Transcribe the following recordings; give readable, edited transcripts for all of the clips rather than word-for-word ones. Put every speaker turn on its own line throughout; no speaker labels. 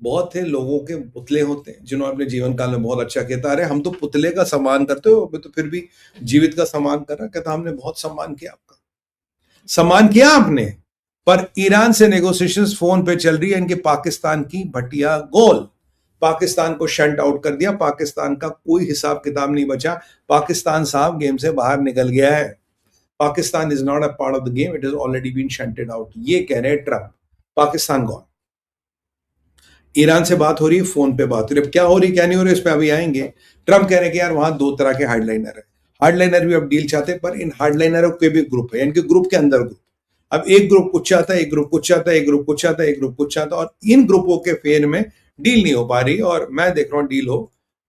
बहुत थे लोगों के पुतले होते हैं जिन्होंने अपने जीवन काल में बहुत अच्छा किया था। अरे हम तो पुतले का सम्मान करते हो, अभी तो फिर भी जीवित का सम्मान कर रहा। कहता हमने बहुत सम्मान किया आपका। सम्मान किया आपने, पर ईरान से नेगोशिएशंस फोन पे चल रही है। इनके पाकिस्तान की भटिया गोल, पाकिस्तान को शंट आउट कर दिया। पाकिस्तान का कोई हिसाब किताब नहीं बचा। पाकिस्तान साहब गेम से बाहर निकल गया है। Pakistan is not a part of the game, it is already been shunted out, ये कह रहे हैं ट्रंप। पाकिस्तान गॉन। ईरान से बात हो रही है, फोन पे बात हो रही है। अब क्या हो रही क्या नहीं हो रही, इस पर अभी आएंगे। ट्रंप कह रहे हैं कि यार वहां दो तरह के हार्डलाइनर है। हार्डलाइनर भी अब डील चाहते हैं, पर इन हार्डलाइनरों के भी ग्रुप है, इनके ग्रुप के अंदर ग्रुप। अब एक ग्रुप कुछ चाहता है, एक ग्रुप कुछ चाहता है, एक ग्रुप कुछ चाहता है, एक ग्रुप कुछ चाहता है, और इन ग्रुपों के फेर में डील नहीं हो पा रही। और मैं देख रहा हूँ डील हो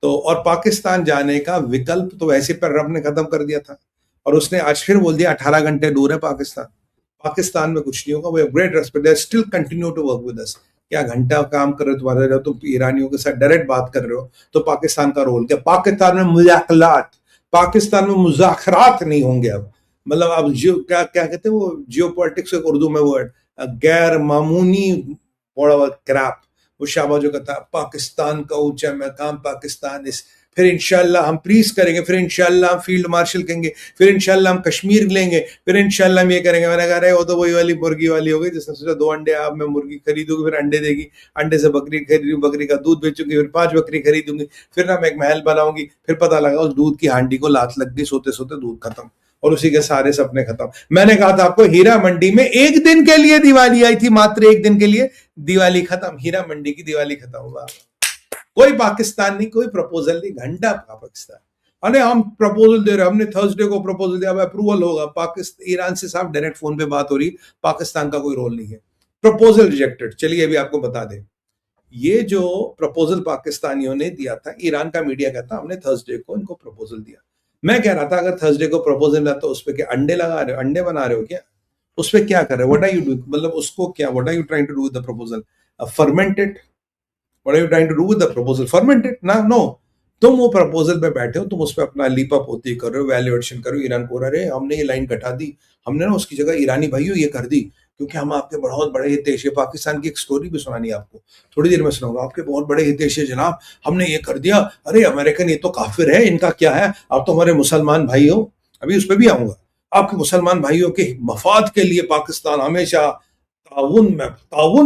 तो, और पाकिस्तान जाने का विकल्प तो वैसे पर रब ने खत्म कर दिया था। और उसने आज फिर बोल दिया 18 घंटे दूर है पाकिस्तान। पाकिस्तान में कुछ नहीं होगा। We have great respect, they still continue to work with us. क्या घंटा काम कर रहे हो तुम्हारे, रहे हो तुम ईरानियों के साथ डायरेक्ट बात कर रहे हो, तो पाकिस्तान का रोल क्या? पाकिस्तान में मुज़ाकरात, पाकिस्तान में मुज़ाकरात नहीं होंगे अब। मतलब अब जियो क्या क्या कहते हैं वो, जियो पॉलिटिक्स एक उर्दू में वर्ड, गैर मामूनी बड़ा क्रैप। वो शाहबाज जो कहता है पाकिस्तान का ऊंचा मकाम, पाकिस्तान इस, फिर इंशाल्लाह हम प्रीस करेंगे, फिर इंशाल्लाह हम फील्ड मार्शल कहेंगे, फिर इंशाल्लाह हम कश्मीर लेंगे, फिर इंशाल्लाह हम ये करेंगे। मैंने कहा वो तो वही वाली मुर्गी वाली हो गई जिसने सोचा 2 अंडे आप मैं मुर्गी खरीदूंगी, फिर अंडे देगी, अंडे से बकरी खरीदूंगी, बकरी का दूध बेचूंगी, फिर 5 बकरी खरीदूंगी, फिर ना मैं एक महल बनाऊंगी, फिर पता लगा उस दूध की हांडी को लात लग गई, सोते सोते दूध खत्म, और उसी के सारे सपने खत्म। मैंने कहा था आपको हीरा मंडी में एक दिन के लिए दिवाली आई थी, मात्र एक दिन के लिए दिवाली खत्म, हीरा मंडी की दिवाली खत्म हुआ। कोई पाकिस्तान नहीं, कोई प्रपोजल नहीं, घंटा पाकिस्तान। अरे हम प्रपोजल दे रहे, हमने थर्सडे को प्रपोजल दिया, अप्रूवल होगा। पाकिस्तान ईरान से साहब डायरेक्ट फोन पे बात हो रही, पाकिस्तान का कोई रोल नहीं है, प्रपोजल रिजेक्टेड। चलिए अभी आपको बता दें, ये जो प्रपोजल पाकिस्तानियों ने दिया था, ईरान का मीडिया कहता हमने थर्सडे को इनको प्रपोजल दिया। मैं कह रहा था अगर थर्सडे को प्रपोजल मिला तो उस पर क्या अंडे लगा रहे हो, अंडे बना रहे हो क्या? उस पर क्या कर रहे हो, व्हाट आर यू डूइंग? मतलब उसको क्या, what are you trying to do with the proposal? Fermented, what are you trying to do with the proposal? Fermented ना, नो। तुम वो प्रपोजल पे बैठे हो, तुम उस पर अपना लीपा पोती कर रहे हो, वैल्यूएशन कर रहे हो। ईरान को अरे हमने ये लाइन घटा दी, हमने ना उसकी जगह ईरानी भाइयों ये कर दी, क्योंकि हम आपके बहुत बड़े हितैषी। पाकिस्तान की एक स्टोरी भी सुनानी है आपको, थोड़ी देर में सुनाऊंगा। आपके बहुत बड़े हितैषी जनाब, हमने ये कर दिया। अरे अमेरिकन ये तो काफिर है, इनका क्या है, आप तो हमारे मुसलमान भाई हो। अभी उस पर भी आऊंगा। आपके मुसलमान भाइयों के मफाद के लिए पाकिस्तान हमेशा ताउन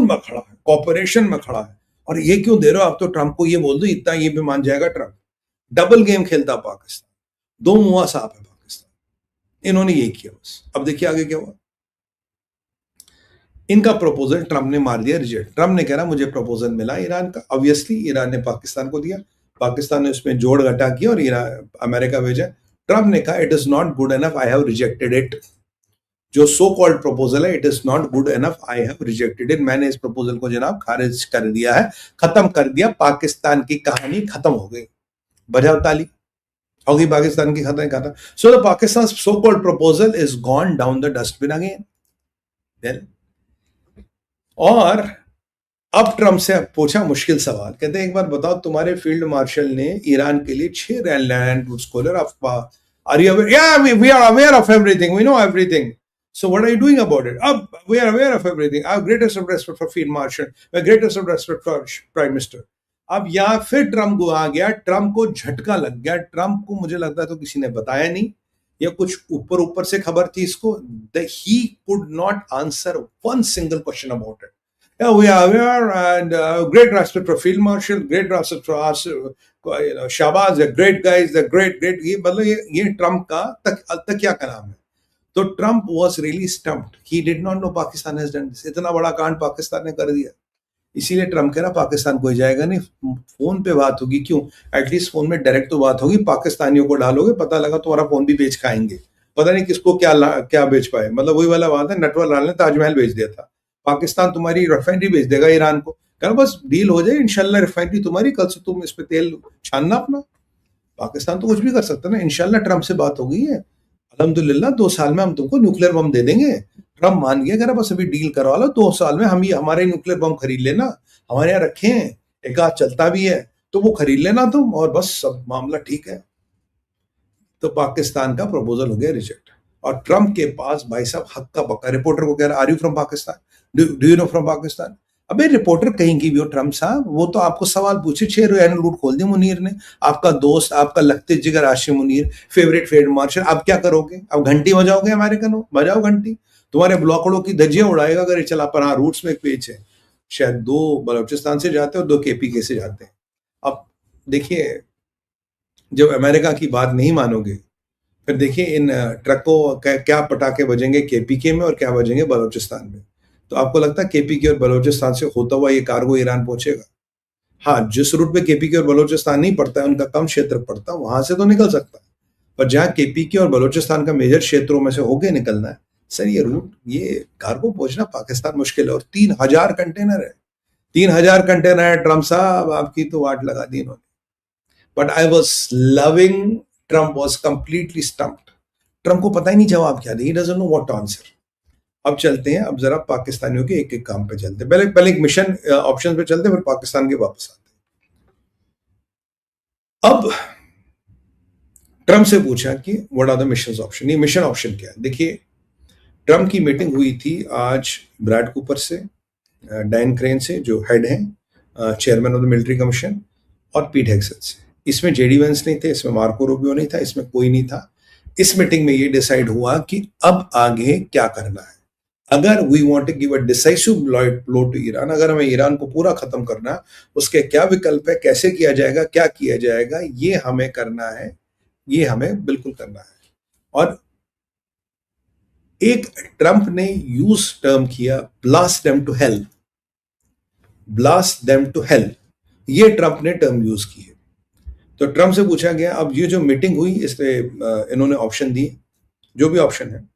में खड़ा है, कॉपरेशन में खड़ा है। और ये क्यों दे रहे हो आप? तो ट्रंप को ये बोल दो, इतना ये भी मान जाएगा ट्रंप। डबल गेम खेलता पाकिस्तान, दो मुआ साहब है पाकिस्तान। इन्होंने ये किया बस। अब देखिए आगे क्या हुआ। इनका प्रपोजल ट्रंप ने मार दिया रिजेक्ट। ट्रंप ने कह रहा मुझे प्रपोजल मिला ईरान का, ऑब्वियसली ईरान ने पाकिस्तान को दिया, पाकिस्तान ने उसमें जोड़ घटा किया और अमेरिका भेजा। ट्रंप ने कहा it is not good enough, I have rejected it. जो सो कॉल्ड प्रपोजल है, it is not good enough, I have rejected it. मैंने इस प्रपोजल को जनाब खारिज कर दिया है, खत्म कर दिया। पाकिस्तान की कहानी खत्म हो गई। बजाओ ताली, होगी पाकिस्तान की खत्म। So the Pakistan so called proposal is gone down the dustbin again. Then और अब ट्रंप से पूछा मुश्किल सवाल, कहते हैं एक बार बताओ, तुम्हारे फील्ड मार्शल ने ईरान के लिए 6 लैंड रूट्स खोले, आर यू अवेयर? या we are aware of everything, we know everything, so what are you doing about it? We are aware of everything. I have greatest of respect for field marshal, my greatest of respect for prime minister. अब यहाँ फिर Trump को आ गया, Trump को झटका लग गया। Trump को मुझे लगता है तो किसी ने बताया नहीं, या कुछ ऊपर ऊपर से खबर थी इसको। he could not answer one single question about it. Yeah, we are aware and great respect for field marshal, great respect for us, Shahbaz, the great guys, the great ये मतलब ये ट्रंप का तकिया का नाम है। तो Trump was really stumped, he did not know Pakistan has done this. इतना बड़ा कांड पाकिस्तान ने कर दिया। इसीलिए ट्रंप कह रहा पाकिस्तान कोई जाएगा नहीं, फोन पे बात होगी। क्यों? एटलीस्ट फोन में डायरेक्ट तो बात होगी, पाकिस्तानियों को डालोगे, पता लगा तुम्हारा फोन भी बेच खाएंगे, पता नहीं किसको क्या बेच पाए। मतलब वही वाला बात है, नटवर ने ताजमहल बेच दिया था, पाकिस्तान तुम्हारी रिफाइनरी बेच देगा ईरान को। कह बस डील हो जाए, इंशाल्लाह रिफाइनरी तुम्हारी, कल से तुम इस पे तेल छानना अपना। पाकिस्तान तो कुछ भी कर सकता ना। इंशाल्लाह ट्रंप से बात हो गई है, अल्हम्दुलिल्लाह 2 साल में हम तुमको न्यूक्लियर बम दे देंगे। ट्रंप मान गया, कह रहा बस अभी डील करवा लो, 2 साल में हम ये हमारे न्यूक्लियर बम खरीद लेना, हमारे यहाँ रखे हैं, एक आध चलता भी है तो वो खरीद लेना तुम, और बस सब मामला ठीक है। तो पाकिस्तान का प्रपोजल हो गया रिजेक्ट। और ट्रंप के पास भाई साहब हक का बक्का। रिपोर्टर को कह रहा are you from Pakistan, do you know from Pakistan? अबे रिपोर्टर कहीं की भी हो ट्रम्प साहब, वो तो आपको सवाल पूछे, 6 लूट खोल दी मुनीर ने, आपका दोस्त, आपका लगते जिगर Asim Munir, favourite field marshal, आप क्या करोगे? अब घंटी बजाओगे अमेरिकन, बजाओ घंटी, तुम्हारे ब्लॉकड़ों की धज्जियां उड़ाएगा अगर ये चला। पर हाँ, रूट्स में एक पेज है, शायद 2 बलोचिस्तान से जाते हैं और 2 केपीके से जाते हैं। अब देखिए, जब अमेरिका की बात नहीं मानोगे, फिर देखिए इन ट्रकों क्या पटाखे बजेंगे केपीके में और क्या बजेंगे बलोचिस्तान में। तो आपको लगता है केपीके और बलोचिस्तान से होता हुआ ये कार्गो ईरान पहुंचेगा? हाँ, जिस रूट पे केपीके और बलोचिस्तान नहीं पड़ता है, उनका कम क्षेत्र पड़ता है, वहां से तो निकल सकता है। पर जहां केपीके और बलोचिस्तान का मेजर क्षेत्रों में से होके निकलना है, सर ये रूट, ये कार्गो पहुंचना पाकिस्तान मुश्किल है। और 3,000 कंटेनर है, 3,000 कंटेनर है। ट्रम्प साहब आपकी तो वाट लगा दी इन्होंने। But I was loving, Trump was completely stumped. Trump को पता ही नहीं जवाब क्या दे, he doesn't know what to answer. अब चलते हैं, अब जरा पाकिस्तानियों के एक एक काम पे चलते हैं। पहले एक मिशन ऑप्शन पे चलते हैं, फिर पाकिस्तान के वापस आते हैं। अब ट्रम्प से पूछा कि what are the mission option. ये मिशन ऑप्शन क्या है? देखिए, ट्रम्प की मीटिंग हुई थी आज ब्रैड कूपर से, डैन क्रेन से जो हेड हैं chairman of the military commission, और पीट हेग्सेट से। इसमें जेडी वेंस नहीं थे, इसमें मार्को रूबियो नहीं था, इसमें कोई नहीं था। इस मीटिंग में ये डिसाइड हुआ कि अब आगे क्या करना है। अगर we want to give a decisive blow to Iran, अगर हमें ईरान को पूरा खत्म करना है, उसके क्या विकल्प है, कैसे किया जाएगा, क्या किया जाएगा, ये हमें करना है, ये हमें बिल्कुल करना है। और एक ट्रंप ने यूज टर्म किया, blast them to hell, blast them to hell, ये ट्रंप ने टर्म यूज की है। तो ट्रंप से पूछा गया, अब ये जो मीटिंग हुई इसमें इन्होंने ऑप्शन दिए, जो भी ऑप्शन है।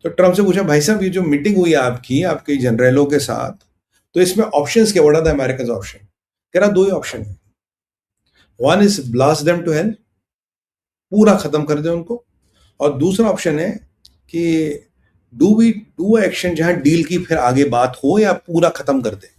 तो ट्रंप से पूछा, भाई साहब ये जो मीटिंग हुई आपकी आपके जनरलों के साथ, तो इसमें ऑप्शंस क्या, what are the American option? कह रहा 2 ही ऑप्शन है, one is blast them to hell, पूरा खत्म कर दे उनको, और दूसरा ऑप्शन है कि डू एक्शन जहां डील की फिर आगे बात हो, या पूरा खत्म कर दे।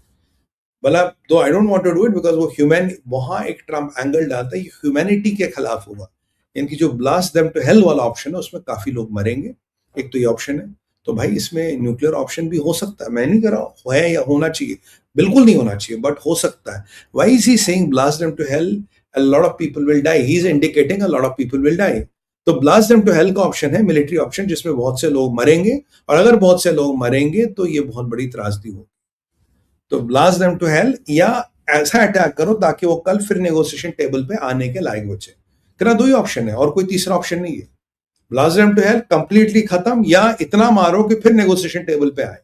मतलब तो I don't want to do it because वो ह्यूमैन, वहां एक ट्रम्प एंगल डालता है, ह्यूमैनिटी के खिलाफ होगा। इनकी जो ब्लास्ट देम टू हेल वाला ऑप्शन है उसमें काफी लोग मरेंगे, एक तो ये ऑप्शन है। तो भाई इसमें न्यूक्लियर ऑप्शन भी हो सकता है, मैं नहीं कह रहा हूं है या होना चाहिए, बिल्कुल नहीं होना चाहिए, बट हो सकता है। Why is he saying blast them to hell, a lot of people will die, he is indicating a lot of people will die। तो ब्लास्ट देम टू हेल का ऑप्शन है मिलिट्री ऑप्शन, जिसमें बहुत से लोग मरेंगे, और अगर बहुत से लोग मरेंगे तो ये बहुत बड़ी त्रासदी होगी। तो ब्लास्ट देम टू हेल, या ऐसा अटैक करो ताकि वो कल फिर नेगोशिएशन टेबल पे आने के लायक बचे। तेरा 2 ही ऑप्शन है और कोई तीसरा ऑप्शन नहीं है। Blast them to hell, completely खत्म, या इतना मारो कि फिर नेगोशिएशन टेबल पे आए।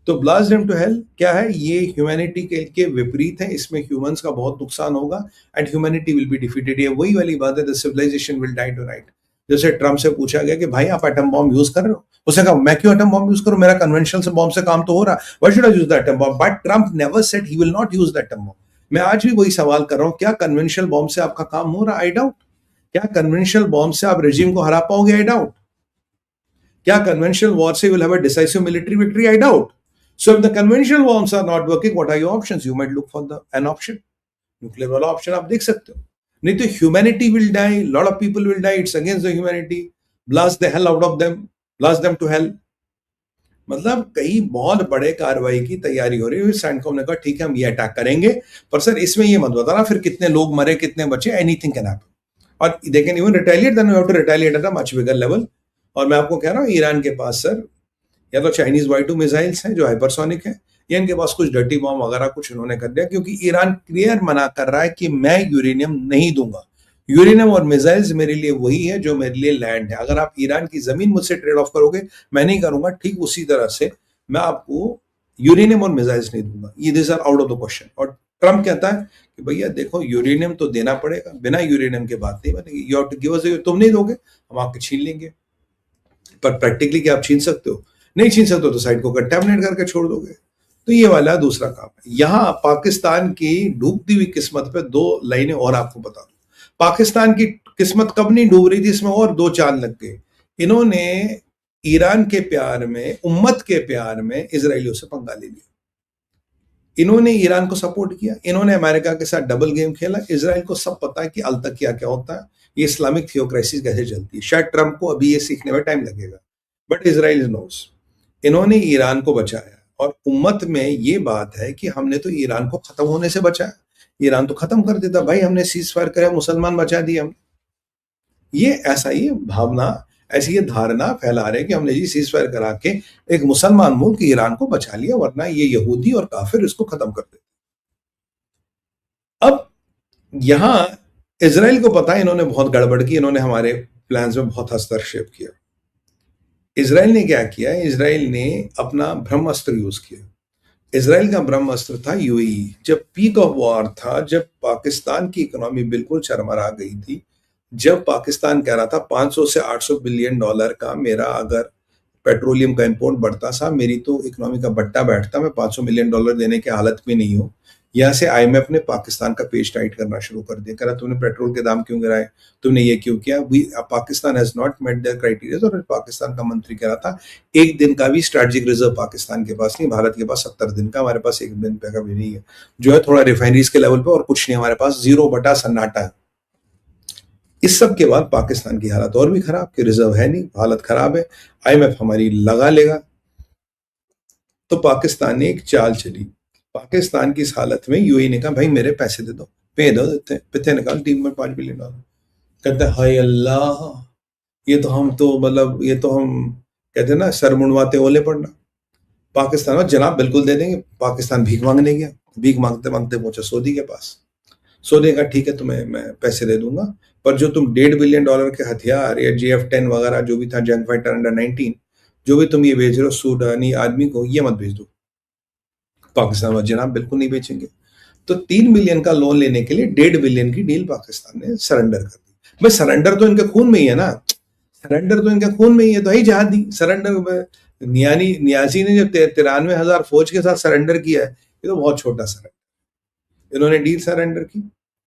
तो ब्लास्ट देम टू हेल क्या है? ये ह्यूमैनिटी के विपरीत है, इसमें ह्यूमंस का बहुत नुकसान होगा and humanity will be defeated. ये वही वाली बात है, the civilization will die tonight. जैसे ट्रम्प से पूछा गया कि भाई आप एटम बॉम्ब यूज कर रहे हो, उसने कहा मैं क्यों एटम बॉम्ब यूज करूं, मेरा कन्वेंशनल से बॉम्ब से काम तो हो रहा है, why should I use the atom bomb? But Trump never said he will not use the atom bomb. मैं आज भी वही सवाल कर रहा हूं, क्या कन्वेंशनल बॉम्ब से आपका काम हो रहा है? I doubt. क्या कन्वेंशनल बॉम्ब से आप रेजिम को हरा पाओगे? I doubt. क्या कन्वेंशनल वॉर से will have a decisive military victory? I doubt. So if the conventional bombs are not working, what are your options? You might look for an option. Nuclear वाला option आप देख सकते हो। नहीं तो humanity will die, lot of people will die, it's against the humanity, blast the hell out of them, blast them to hell. मतलब कई बहुत बड़े कार्रवाई की तैयारी हो रही है। सैंडकॉम ने कहा ठीक है हम ये अटैक करेंगे, पर सर इसमें ये मत बताना फिर कितने लोग मरे कितने बचे, एनीथिंग कैन हैपन। और they can even retaliate, then we have to retaliate at a much bigger level. और मैं आपको कह रहा हूँ ईरान के पास सर या तो चाइनीज Y2 मिसाइल्स हैं जो हाइपरसोनिक है, या इनके पास कुछ डर्टी बॉम्ब वगैरह कुछ इन्होंने कर दिया, क्योंकि ईरान क्लियर मना कर रहा है कि मैं यूरेनियम नहीं दूंगा। यूरेनियम और मिसाइल्स मेरे लिए वही है जो मेरे लिए लैंड है। अगर आप ईरान की जमीन मुझसे ट्रेड ऑफ करोगे, मैं नहीं करूंगा, ठीक उसी तरह से मैं आपको यूरेनियम और मिसाइल्स नहीं दूंगा। ये this are out of the question. और ट्रम्प कहता है कि भैया देखो यूरेनियम तो देना पड़ेगा, बिना यूरेनियम के बात नहीं बनेगी, you have to give us, तुम नहीं दोगे हम आपके छीन लेंगे। पर प्रैक्टिकली क्या आप छीन सकते हो? नहीं छीन सकते हो, तो साइट को कंटेमिनेट करके छोड़ दोगे। तो ये वाला दूसरा काम है। यहां पाकिस्तान की डूबती हुई किस्मत पे 2 लाइनें और आपको बता दूं। पाकिस्तान की किस्मत कब नहीं डूब रही थी, इसमें और 2 चांद लग गए। इन्होंने ईरान के प्यार में, उम्मत के प्यार में इजरायलियों से पंगा ले लिया। इन्होंने ईरान को सपोर्ट किया, इन्होंने अमेरिका के साथ डबल गेम खेला। इजराइल को सब पता है कि अलतकिया क्या होता है, ये इस्लामिक थियोक्रेसी कैसे चलती है। शायद ट्रम्प को अभी ये सीखने में टाइम लगेगा, बट इजराइल नोस। इन्होंने ईरान को बचाया और उम्मत में ये बात है कि हमने तो ईरान को खत्म होने से बचाया, ईरान तो खत्म कर देता भाई, हमने सीज फायर करे, मुसलमान बचा दिए हम। ये ऐसा ही भावना, ऐसी ये धारणा फैला रहे कि हमने जी सीज फायर करा के एक मुसलमान मुल्क ईरान को बचा लिया, वरना ये यहूदी और काफिर इसको खत्म कर देते। अब यहां इसराइल को पता है इन्होंने बहुत गड़बड़ की, इन्होंने हमारे प्लान्स में बहुत हस्तक्षेप किया। इसराइल ने क्या किया, इसराइल ने अपना ब्रह्मास्त्र यूज किया। इसराइल का ब्रह्मास्त्र था यूएई। जब पीक ऑफ वॉर था, जब पाकिस्तान की इकोनॉमी बिल्कुल चरमरा गई थी, जब पाकिस्तान कह रहा था 500 से 800 बिलियन डॉलर का मेरा अगर पेट्रोलियम का इंपोर्ट बढ़ता सा, मेरी तो इकोनॉमी का बट्टा बैठता, मैं 500 मिलियन डॉलर देने की हालत में नहीं हूं। यहाँ से आईएमएफ ने पाकिस्तान का पेज टाइट करना शुरू कर दिया, कह रहा तुमने पेट्रोल के दाम क्यों गिराए, तुमने ये क्यों किया, Pakistan has not met their criteria. और पाकिस्तान का मंत्री कह रहा था एक दिन का भी स्ट्रेटेजिक रिजर्व पाकिस्तान के पास नहीं, भारत के पास 70 दिन का, हमारे पास एक दिन का भी नहीं है, जो है थोड़ा रिफाइनरीज के लेवल पे और कुछ नहीं, हमारे पास 0 सन्नाटा है। इस सब के बाद पाकिस्तान की हालत और भी खराब, कि रिजर्व है नहीं, हालत खराब है, आईएमएफ हमारी लगा लेगा। तो पाकिस्तान ने एक चाल चली। पाकिस्तान की इस हालत में यूएई ने कहा भाई मेरे पैसे दे दो, पे दो, देते पिथे निकाल टीम में $5 बिलियन। कहते हैं हाय अल्लाह, ये तो हम तो मतलब ये तो हम कहते हैं ना सर मुंडवाते ओले पड़ना। पाकिस्तान में जनाब बिल्कुल दे देंगे। पाकिस्तान भीख मांगने गया, भीख मांगते मांगते पहुंचा सऊदी के पास। सऊदी का ठीक है तुम्हें मैं पैसे दे दूंगा, पर जो तुम $1.5 बिलियन के हथियार या JF-10 वगैरह जो भी था, जंग फाइटर अंडर 19, जो भी तुम ये भेज रहे हो सूडानी आदमी को, ये मत भेज दो। पाकिस्तान में जनाब बिल्कुल नहीं बेचेंगे। तो 3 बिलियन का लोन लेने के लिए 1.5 बिलियन की डील पाकिस्तान ने सरेंडर कर दी। भाई सरेंडर तो इनके खून में ही है ना, सरेंडर तो इनके खून में ही है, तो ही जहादी सरेंडर। नियाजी ने जब 93,000 फौज के साथ सरेंडर किया है, ये तो बहुत छोटा सरेंडर। इन्होंने डील सरेंडर की।